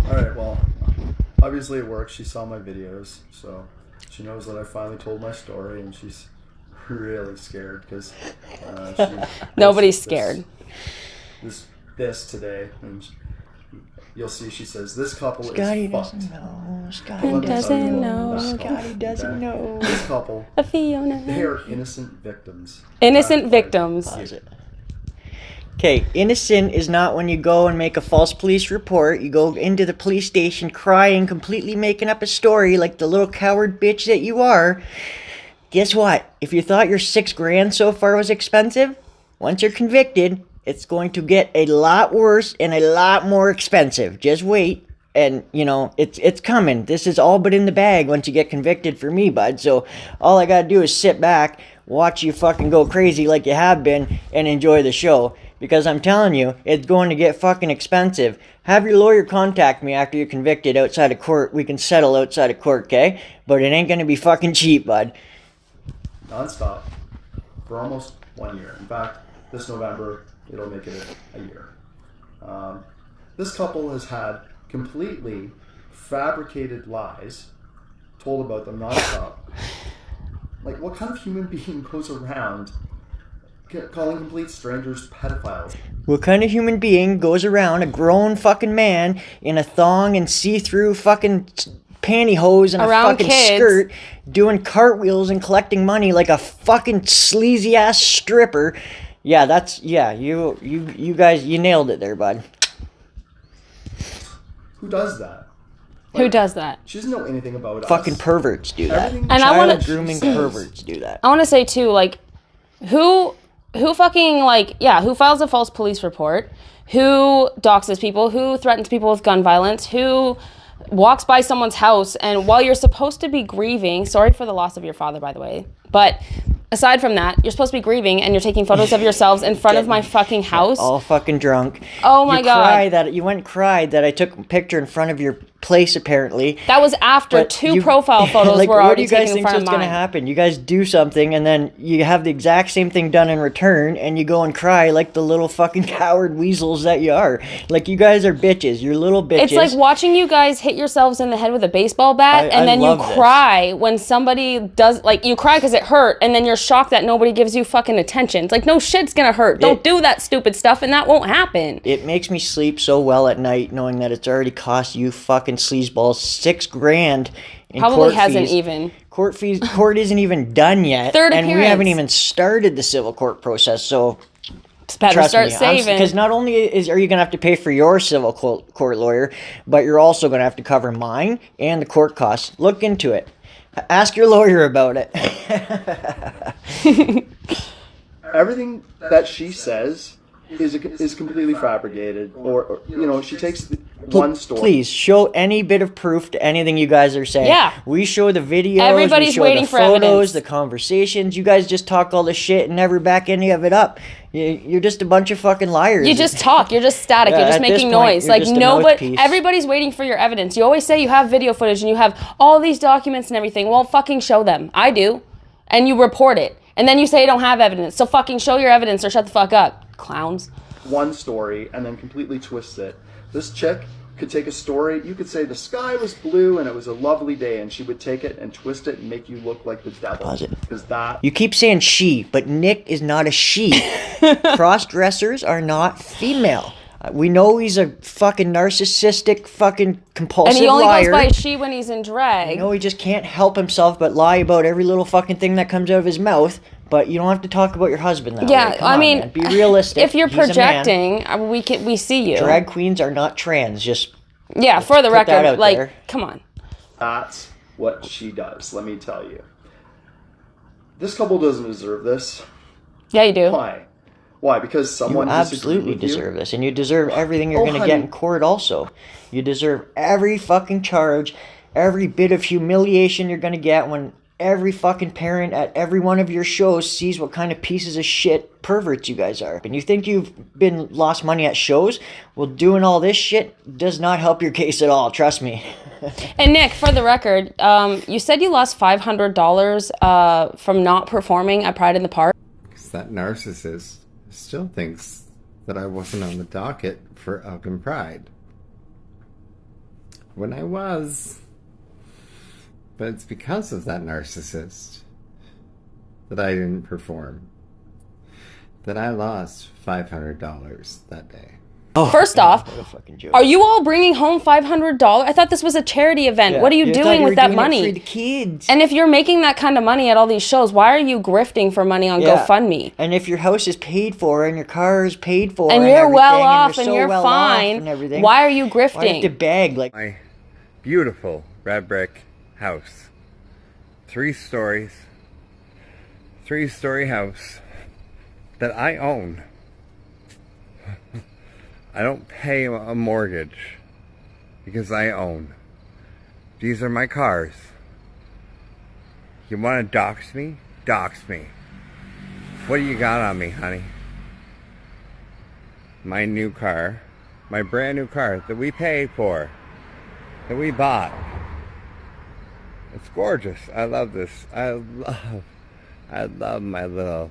Alright, well, obviously at work she saw my videos, so she knows that I finally told my story, and she's really scared because nobody's scared. This today, and you'll see she says this couple Scotty is fucked. doesn't know. Scotty doesn't know. Scotty doesn't know. This couple, A Fiona. they are innocent victims. Innocent victims. Okay, innocent is not when you go and make a false police report. You go into the police station crying, completely making up a story like the little coward bitch that you are. Guess what? If you thought your $6,000 so far was expensive, once you're convicted, it's going to get a lot worse and a lot more expensive. Just wait. And, you know, it's coming. This is all but in the bag once you get convicted for me, bud. So all I gotta do is sit back, watch you fucking go crazy like you have been, and enjoy the show. Because I'm telling you, it's going to get fucking expensive. Have your lawyer contact me after you're convicted outside of court. We can settle outside of court, okay? But it ain't gonna be fucking cheap, bud. Non-stop. For almost 1 year. In fact, this November, it'll make it a year. This couple has had completely fabricated lies told about them non-stop. Like, what kind of human being goes around calling complete strangers pedophiles? What kind of human being goes around, a grown fucking man, in a thong and see-through fucking pantyhose and Around a fucking kids. skirt, doing cartwheels and collecting money like a fucking sleazy-ass stripper? Yeah, you guys, you nailed it there, bud. Who does that? Who does that? She doesn't know anything about us. Fucking perverts do that. Everything And I wanna- Child grooming perverts do that. I want to say too, like, who fucking, like, yeah, who files a false police report, who doxes people, who threatens people with gun violence, who walks by someone's house, and while you're supposed to be grieving, sorry for the loss of your father, by the way, but aside from that, you're supposed to be grieving, and you're taking photos of yourselves in front of my fucking house. All fucking drunk. Oh my God. You went and cried that I took a picture in front of your place, apparently. That was after But two you- profile photos like, were what do already you guys taken in think front is of going mine. to happen? You guys do something, and then you have the exact same thing done in return, and you go and cry like the little fucking coward weasels that you are. Like, you guys are bitches. You're little bitches. It's like watching you guys hit yourselves in the head with a baseball bat, and then you love this. cry when somebody does, like, you cry because it hurt, and then you're shocked that nobody gives you fucking attention. It's like, no shit's gonna hurt. Don't do that stupid stuff, and that won't happen. It makes me sleep so well at night knowing that it's already cost you fucking sleazeballs $6,000 in Probably court hasn't fees. even. Court isn't even done yet. Third and we appearance. haven't even started the civil court process, so It's better trust start me. saving. Because not only are you going to have to pay for your civil court lawyer, but you're also going to have to cover mine and the court costs. Look into it. Ask your lawyer about it. Everything that she says is completely fabricated, or you know, she takes one story. Please show any bit of proof to anything you guys are saying. Yeah. We show the videos, Everybody's we show waiting the for photos, evidence. the conversations. You guys just talk all this shit and never back any of it up. You're just a bunch of fucking liars. You just talk. You're just static. Yeah, You're just at this making point, noise. you're Like, just a nobody, mouthpiece. everybody's waiting for your evidence. You always say you have video footage and you have all these documents and everything. Well, fucking show them. I do. And you report it. And then you say you don't have evidence. So fucking show your evidence or shut the fuck up, clowns. One story and then completely twist it. This chick could take a story, you could say the sky was blue and it was a lovely day, and she would take it and twist it and make you look like the devil. Pause it. Because that... You keep saying she, but Nick is not a she. Cross-dressers are not female. We know he's a fucking narcissistic, fucking compulsive And he only liar. goes by she when he's in drag. You know, he just can't help himself but lie about every little fucking thing that comes out of his mouth. But you don't have to talk about your husband that Yeah, way. Come I on, mean, man. Be realistic. If you're He's a man. projecting, we see you. Drag queens are not trans. Just Yeah, for the put that record, out like, there. come on. That's what she does, let me tell you. This couple doesn't deserve this. Yeah, you do. Why? Why? Because you someone absolutely disagreed with deserve this, and you deserve everything you're Oh, going to honey. get in court. Also, you deserve every fucking charge, every bit of humiliation you're going to get when every fucking parent at every one of your shows sees what kind of pieces of shit perverts you guys are. And you think you've been lost money at shows? Well, doing all this shit does not help your case at all. Trust me. And Nick, for the record, you said you lost $500 from not performing at Pride in the Park. Because that narcissist still thinks that I wasn't on the docket for Elgin Pride. when I was. But it's because of that narcissist that I didn't perform. That I lost $500 that day. Oh, First off, what a fucking joke. are you all bringing home $500? I thought this was a charity event. Yeah. What are you doing with that money? For the kids. And if you're making that kind of money at all these shows, why are you grifting for money on GoFundMe? And if your house is paid for and your car is paid for And and you're everything, well off and so you're well off fine, and everything, why are you why do you have grifting? to beg like My beautiful red brick house. 3 stories. 3-story house that I own. I don't pay a mortgage because I own. These are my cars. You want to dox me? Dox me. What do you got on me, honey? My new car. My brand new car that we paid for. That we bought. It's gorgeous. I love this. I love my little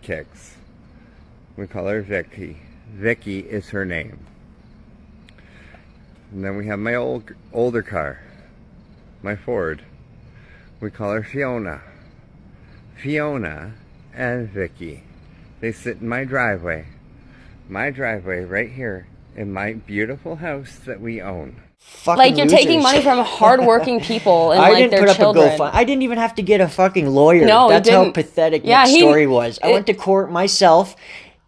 kicks. We call her Vicky. Vicky is her name. And then we have my older car, my Ford. We call her Fiona. Fiona and Vicky. They sit in my driveway. My driveway right here in my beautiful house that we own. fucking Like, you're taking losers. money from hardworking people and, I like, didn't their put children. up a GoFundMe. I didn't even have to get a fucking lawyer. No, he That's how didn't. pathetic Yeah, that he- story was. I went to court myself,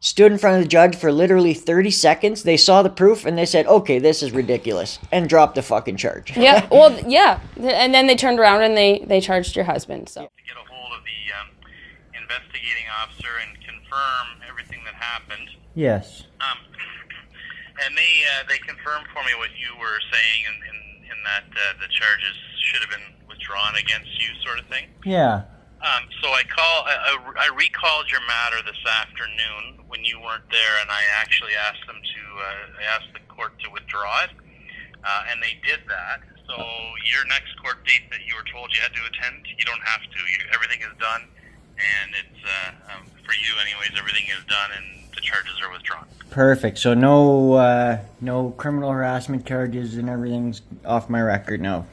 stood in front of the judge for literally 30 seconds. They saw the proof and they said, okay, this is ridiculous, and dropped the fucking charge. Yeah, well, yeah. And then they turned around and they charged your husband, so. To get a hold of the investigating officer and confirm everything that happened. Yes. And they confirmed for me what you were saying in that the charges should have been withdrawn against you, sort of thing. Yeah. So I recalled your matter this afternoon when you weren't there, and I actually asked them to I asked the court to withdraw it, and they did that. So your next court date that you were told you had to attend, you don't have to. Everything is done, and it's for you anyways. Everything is done, and the charges are withdrawn. Perfect. So no criminal harassment charges and everything's off my record. No.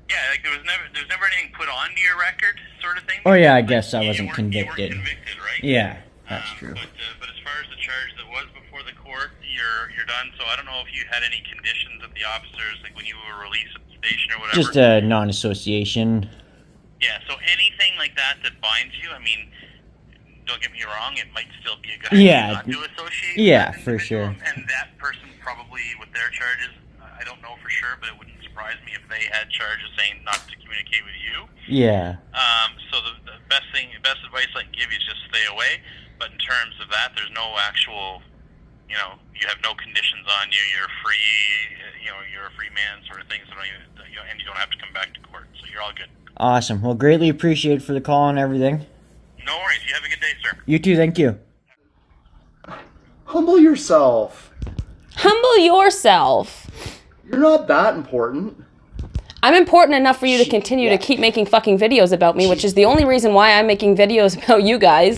Yeah, like there was never anything put onto your record, sort of thing. Oh yeah, I Like, guess I you wasn't weren't convicted. convicted, right? Yeah, that's true. But as far as the charge that was before the court, you're done. So I don't know if you had any conditions of the officers, like when you were released at the station or whatever. Just a non-association. Yeah. So anything like that binds you. I mean, don't get me wrong. It might still be a good Yeah. idea not to associate. Yeah, with that for individual. sure. And that person probably with their charges, I don't know for sure, but it wouldn't surprise me if they had charges saying not to communicate with you. Yeah. So the best advice I can give you is just stay away. But in terms of that, there's no actual, you have no conditions on you. You're free, you're a free man, sort of thing. So and you don't have to come back to court. So you're all good. Awesome. Well, greatly appreciated for the call and everything. No worries. You have a good day, sir. You too. Thank you. Humble yourself. Humble yourself. You're not that important. I'm important enough for you to continue to keep making fucking videos about me, which is the only reason why I'm making videos about you guys.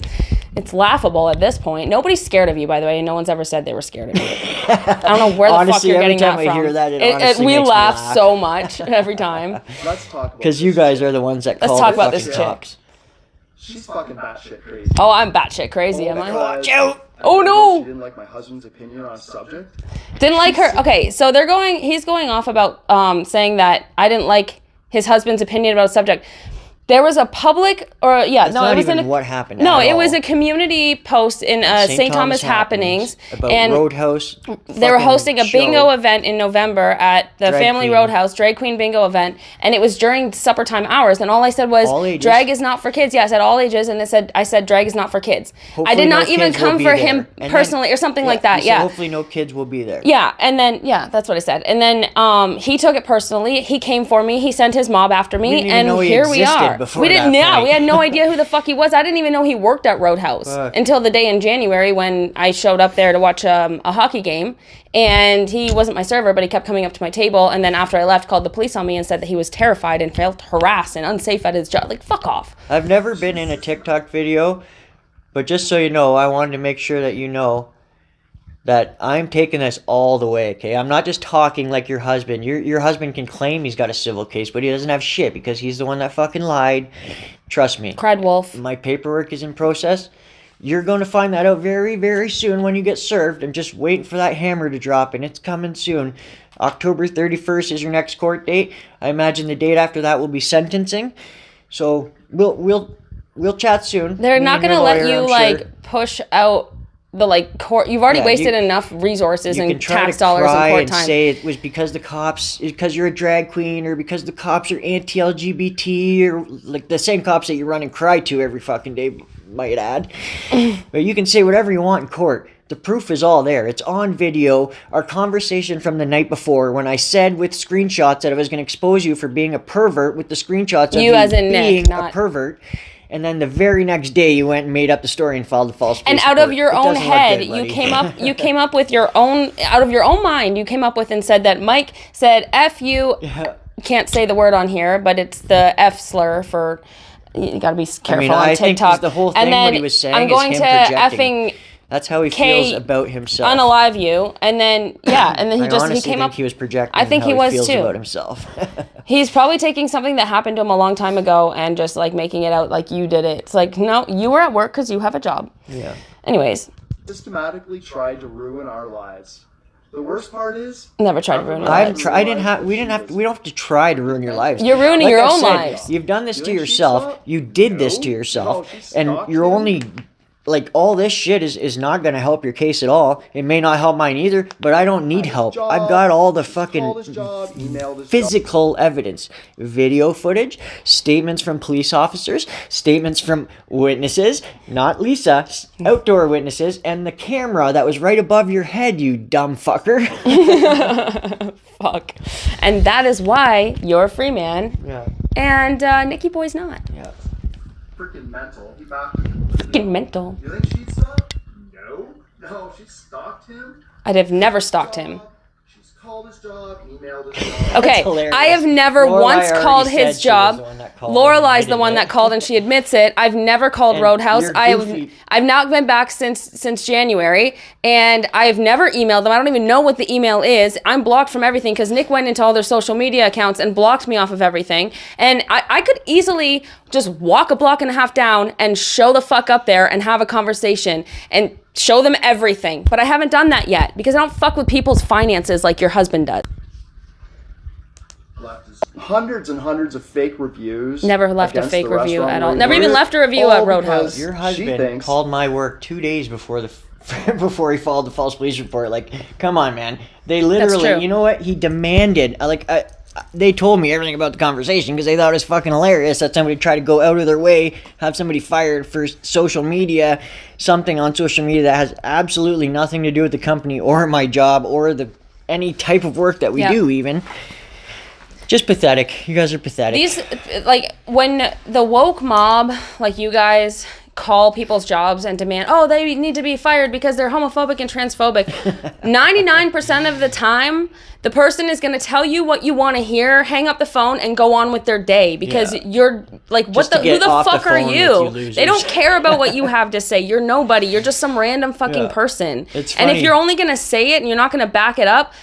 It's laughable at this point. Nobody's scared of you, by the way. No one's ever said they were scared of you. I don't know where the fuck Honestly, you're every getting time that I from. hear that, it honestly we makes me laugh laugh. so much every time. Let's talk about Because this you guys chick. are the ones that Let's call talk the about this fucking chick. cops. She's fucking batshit crazy. Oh, I'm batshit crazy, am I? Watch out! Oh, no! She didn't like my husband's opinion on a subject. Didn't like her. Okay, so he's going off about saying that I didn't like his husband's opinion about a subject. There was a public, That's no, not it was even in a, what happened No, at it was all. a community post in St. Thomas Happenings, about and Roadhouse. they were fucking hosting a show. bingo event in November at the Drag Family queen. Roadhouse Drag Queen bingo event, and it was during supper time hours. And all I said was, All ages. "Drag is not for kids." Yeah, I said all ages, and I said drag is not for kids. I Hopefully did no not even kids will come be for there. him And then- personally or something like you that. said Yeah. Hopefully no kids will be there. Yeah, and then that's what I said. And then he took it personally. He came for me. He sent his mob after me, didn't even and know he here we existed are. before We didn't that know. point. We had no idea who the fuck he was. I didn't even know he worked at Roadhouse Fuck. until the day in January when I showed up there to watch a hockey game, and he wasn't my server, but he kept coming up to my table. And then after I left, called the police on me and said that he was terrified and felt harassed and unsafe at his job. Like, fuck off. I've never been in a TikTok video, but just so you know, I wanted to make sure that you know, that I'm taking this all the way, okay? I'm not just talking like your husband. Your husband can claim he's got a civil case, but he doesn't have shit because he's the one that fucking lied. Trust me. Cried wolf. My paperwork is in process. You're going to find that out very, very soon when you get served. I'm just waiting for that hammer to drop, and it's coming soon. October 31st is your next court date. I imagine the date after that will be sentencing. So we'll chat soon. They're Me not and going to your let lawyer, you I'm like sure. push out the like court. You've already Yeah, wasted enough resources You and can try tax to dollars cry and court and time. say it was because the cops, because you're a drag queen, or because the cops are anti-LGBT, or like the same cops that you run and cry to every fucking day, might add. But you can say whatever you want in court. The proof is all there. It's on video. Our conversation from the night before, when I said with screenshots that I was going to expose you for being a pervert, with the screenshots of You as in Nick, being a not- pervert. And then the very next day, you went and made up the story and filed a false And police out of report. your It own doesn't look head, good, buddy. you came up with your own, out of your own mind, you came up with and said that Mike said, F you, can't say the word on here, but it's the F slur for, you gotta be careful on I think TikTok. the whole thing, and then what he was saying I'm going is to him projecting. effing That's how he K- feels about himself. unalive you, and then, yeah, and then I he honestly came think up, he was projecting I think how he was feels too. about himself. He's probably taking something that happened to him a long time ago and just like making it out like you did it. It's like, no, you were at work because you have a job. Yeah. Anyways, Systematically tried to ruin our lives. The worst part is never tried to ruin your I lives. didn't have. We don't have to try to ruin your lives. You're ruining your I've own said, lives. You've done this You to think she yourself. stalked? You did this No. to yourself, No, she and stalked you're him. only like all this shit is not going to help your case at all. It may not help mine either, but I don't need help. job, I've got all the Called fucking his job, emailed his job. physical evidence, video footage, statements from police officers, statements from witnesses, not Lisa, outdoor witnesses, and the camera that was right above your head, you dumb fucker. Fuck. And that is why you're a free man Yeah. and Nikki Boy's not. Yeah. Freaking mental. He backed Freaking mental. You think she stalked? No, she stalked him. I'd have never stalked him. She's called his job, emailed his job. Okay, hilarious. I have never Lorelai once already called said his she was job. the one that called Lorelai's and the one admitted that called and she admits it. I've never called And Roadhouse. you're goofy. I've not been back since January, and I've never emailed them. I don't even know what the email is. I'm blocked from everything because Nick went into all their social media accounts and blocked me off of everything. And I could easily just walk a block and a half down and show the fuck up there and have a conversation and show them everything. But I haven't done that yet because I don't fuck with people's finances like your husband does. Left his hundreds and hundreds of fake reviews. Never left a against fake the review restaurant at all. where he Never even worked, left a review all at Roadhouse. because Your she husband thinks called my work 2 days before before he filed the false police report. Like, come on, man. They true. literally, you know what? He demanded, they told me everything about the conversation because they thought it was fucking hilarious that somebody tried to go out of their way, have somebody fired for social media, something on social media that has absolutely nothing to do with the company or my job or any type of work that we Yeah. do even. Just pathetic. You guys are pathetic. These, like, when the woke mob, like you guys, call people's jobs and demand, oh, they need to be fired because they're homophobic and transphobic. 99% of the time, the person is going to tell you what you want to hear, hang up the phone, and go on with their day because Yeah. you're like, Just to who get the off the fuck are phone with you? you losers. They don't care about what you have to say. You're nobody. You're just some random fucking Yeah. person. It's and if funny. you're only going to say it and you're not going to back it up,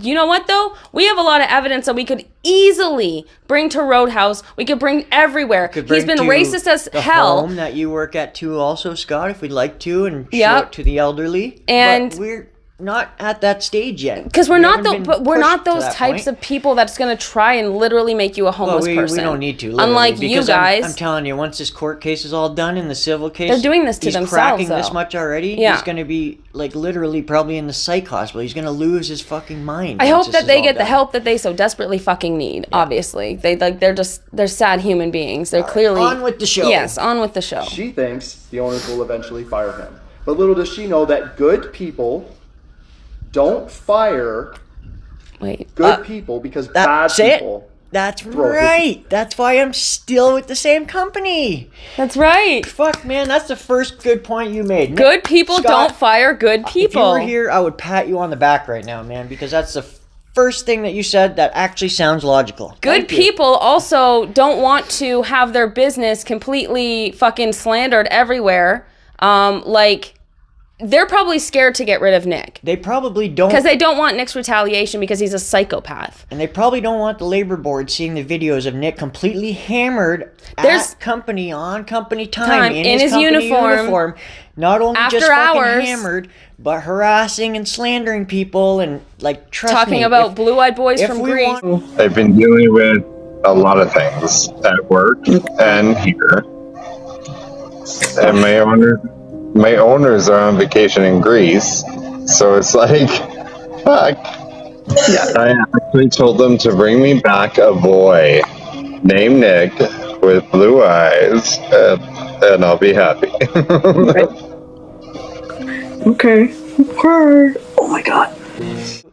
you know what though? We have a lot of evidence that we could easily bring to Roadhouse. We could bring everywhere. Could He's bring been to racist as the hell. home that you work at too also, Scott, if we'd like to, and show Yep. it to the elderly. And- but we're not at that stage yet. Because we're We not haven't been but we're pushed not to those that types point. of people that's gonna try and literally make you a homeless we person. don't need to. Literally, Unlike you because guys. I'm telling you, once this court case is all done and the civil case, They're doing this to he's themselves, cracking this though. much already. Yeah. He's going to be like literally probably in the psych hospital. He's going to lose his fucking mind. I once hope this that is they all get the done. help that they so desperately fucking need. Obviously, they're sad human beings. They're clearly on with the show. Yes, on with the show. she thinks the owners will eventually fire him. But little does she know that good people don't fire Wait, good people because bad say it. people. That's throw it. right. That's why I'm still with the same company. that's right. Fuck, man, that's the first good point you made. Good people Scott, don't fire good If you people. were here, I would pat you on the back right now, man, because that's the first thing that you said that actually sounds logical. Good Thank you. people also don't want to have their business completely fucking slandered everywhere. Like they're probably scared to get rid of Nick. They probably don't. Because they don't want Nick's retaliation because he's a psychopath. And they probably don't want the labor board seeing the videos of Nick completely hammered at company on company time in his company uniform. Not only after just fucking hours, hammered, but harassing and slandering people and, like, trust me. Talking about blue-eyed boys from Greece. I've been dealing with a lot of things at work and here. And my owners are on vacation in Greece, so it's like, fuck. I actually told them to bring me back a boy named Nick with blue eyes, and I'll be happy. Okay. Oh my god.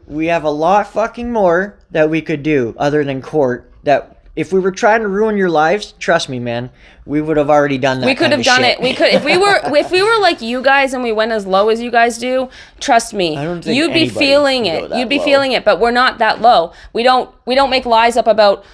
We have a lot fucking more that we could do other than court. That if we were trying to ruin your lives, trust me, man, we would have already done that. We could have done it. We could if we were like you guys and we went as low as you guys do. Trust me, you'd be feeling it. You'd be feeling it. But we're not that low. We don't make lies up about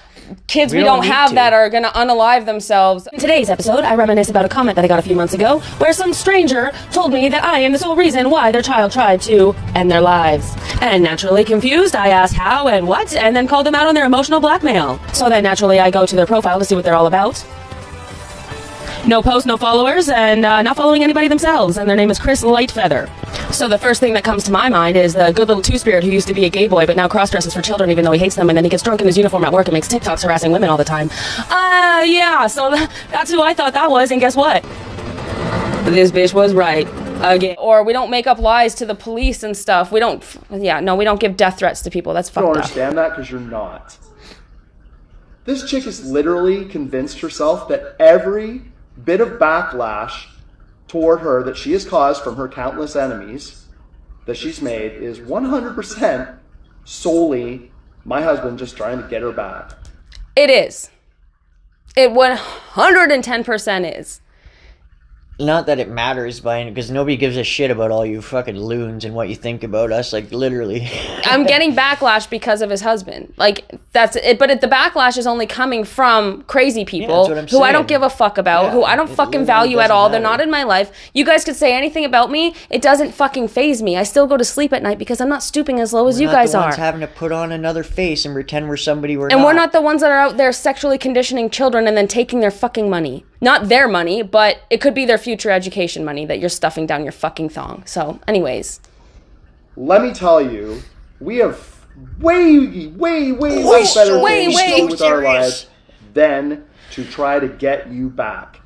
kids we don't have that are gonna unalive themselves. In today's episode, I reminisce about a comment that I got a few months ago where some stranger told me that I am the sole reason why their child tried to end their lives. And naturally confused, I asked how and what, and then called them out on their emotional blackmail. So then naturally I go to their profile to see what they're all about. No posts, no followers, and not following anybody themselves, and their name is Chris Lightfeather. So the first thing that comes to my mind is the good little two-spirit who used to be a gay boy but now cross-dresses for children even though he hates them, and then he gets drunk in his uniform at work and makes TikToks harassing women all the time. Yeah, so that's who I thought that was, and guess what? This bitch was right. Again. Or we don't make up lies to the police and stuff. We don't give death threats to people. That's fucked up. You don't understand that because you're not. This chick has literally convinced herself that every bit of backlash toward her that she has caused from her countless enemies that she's made is 100% solely my husband just trying to get her back. It is. It 110% is. Not that it matters, because nobody gives a shit about all you fucking loons and what you think about us, like, literally. I'm getting backlash because of his husband. Like, that's it. But the backlash is only coming from crazy people who I don't give a fuck about, who I don't fucking value at all. They're not in my life. You guys could say anything about me. It doesn't fucking faze me. I still go to sleep at night because I'm not stooping as low as you guys are. We're not the ones having to put on another face and pretend we're somebody we're not. And we're not the ones that are out there sexually conditioning children and then taking their fucking money. Not their money, but it could be their future education money that you're stuffing down your fucking thong. So, anyways. Let me tell you, we have way better things to do with our lives than to try to get you back.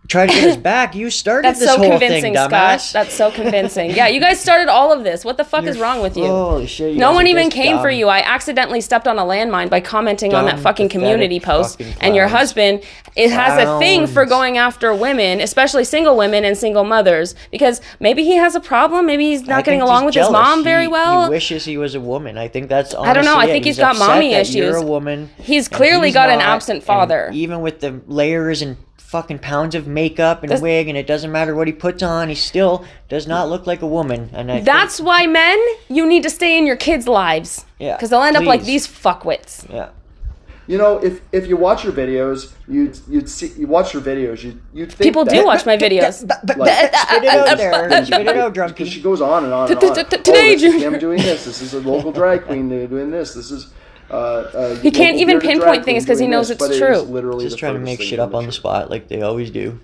Try to get us back. You started this whole thing, dumbass. Scott. That's so convincing. Yeah, you guys started all of this. What the fuck is wrong with you? Holy shit. No one even came for you. I accidentally stepped on a landmine by commenting on that fucking community post. And your husband has a thing for going after women, especially single women and single mothers, because maybe he has a problem. Maybe he's not getting along with his mom very well. He wishes he was a woman. I think that's honestly I don't know. I think he's got mommy issues. You're a woman. He's clearly got an absent father. Even with the layers and fucking pounds of makeup and wig, and it doesn't matter what he puts on, he still does not look like a woman. And that's why men, you need to stay in your kids' lives. Yeah, because they'll end up like these fuckwits. Yeah. You know, if you watch your videos, you'd think people do watch my videos. Spit it out there. Spit it out, drunkie. Because she goes on and on and on. Today, I'm doing this. This is a local drag queen doing this. This is. He can't even pinpoint things because he knows it's true. Just trying to make shit up on the spot like they always do.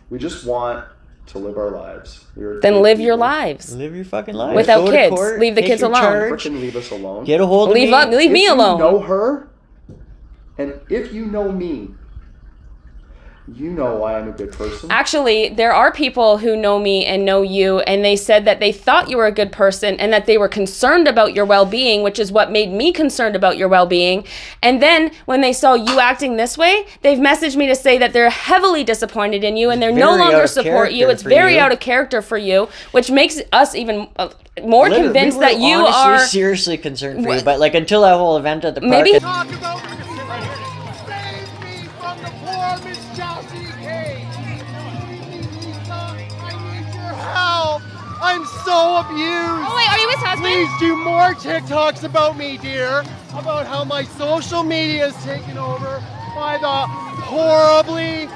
We just want to live our lives. Then live your lives. Live your fucking lives. Without kids. Leave the kids alone. Freaking leave us alone. Get a hold of me. Leave me alone. If you know her, and if you know me, you know I am a good person. Actually, there are people who know me and know you, and they said that they thought you were a good person and that they were concerned about your well-being, which is what made me concerned about your well-being. And then when they saw you acting this way, they've messaged me to say that they're heavily disappointed in you and they're no longer support you. It's very out of character for you, which makes us even more convinced that you are seriously concerned for you. But like until that whole event at the park, maybe. I'm so abused. Oh wait, are you his husband? Please do more TikToks about me, dear. About how my social media is taken over by the horribly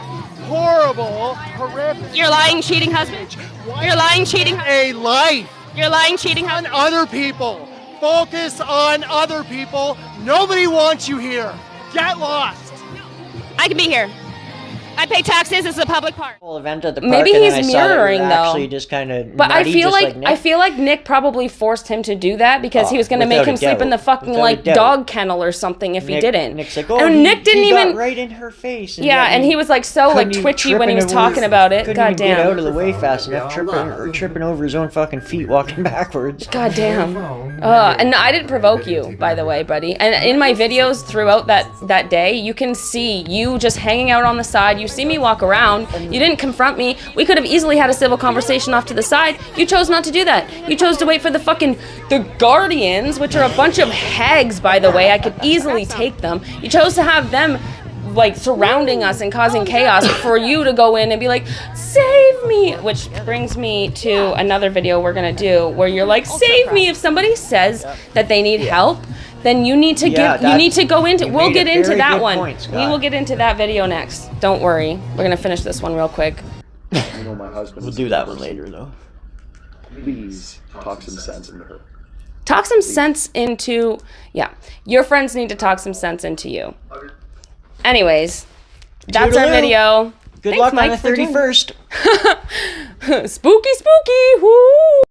horrible, horrific. You're lying, cheating husband. You're lying, cheating. A life You're lying, cheating on husband. other people. Focus on other people. Nobody wants you here. Get lost. I can be here. I pay taxes. This is a public park. Whole event at the park, Maybe and then he's I saw that it was mirroring, though. actually just kind of. But I feel like Nick probably forced him to do that because he was going to make without him a sleep in the doubt. fucking Without a like doubt. dog kennel or something if he didn't. Nick's like, oh, and Nick didn't he even. got right in her face. And Yeah, yet and he was like so like couldn't even twitchy when he was tripping over- talking about it. Couldn't God even get out damn. of the way fast enough, tripping over his own fucking feet, walking backwards. God damn. And I didn't provoke you, by the way, buddy. And in my videos throughout that day, you can see you just hanging out on the side. You see me walk around. You didn't confront me. We could have easily had a civil conversation off to the side. You chose not to do that. You chose to wait for the Guardians, which are a bunch of hags, by the way. I could easily take them. You chose to have them like surrounding us and causing chaos for you to go in and be like, save me, which brings me to another video we're gonna do where you're like, save me. If somebody says that they need help, then you need to go into, we'll get into that one. We will get into that video next. Don't worry. We're gonna finish this one real quick. You know my husband. We'll do that one later, though. Please talk some sense into her. Talk some sense into, your friends need to talk some sense into you. Anyways, that's our Toodaloo. video. Good Thanks, luck Mike, on the for doing- 31st. Spooky, spooky, whoo!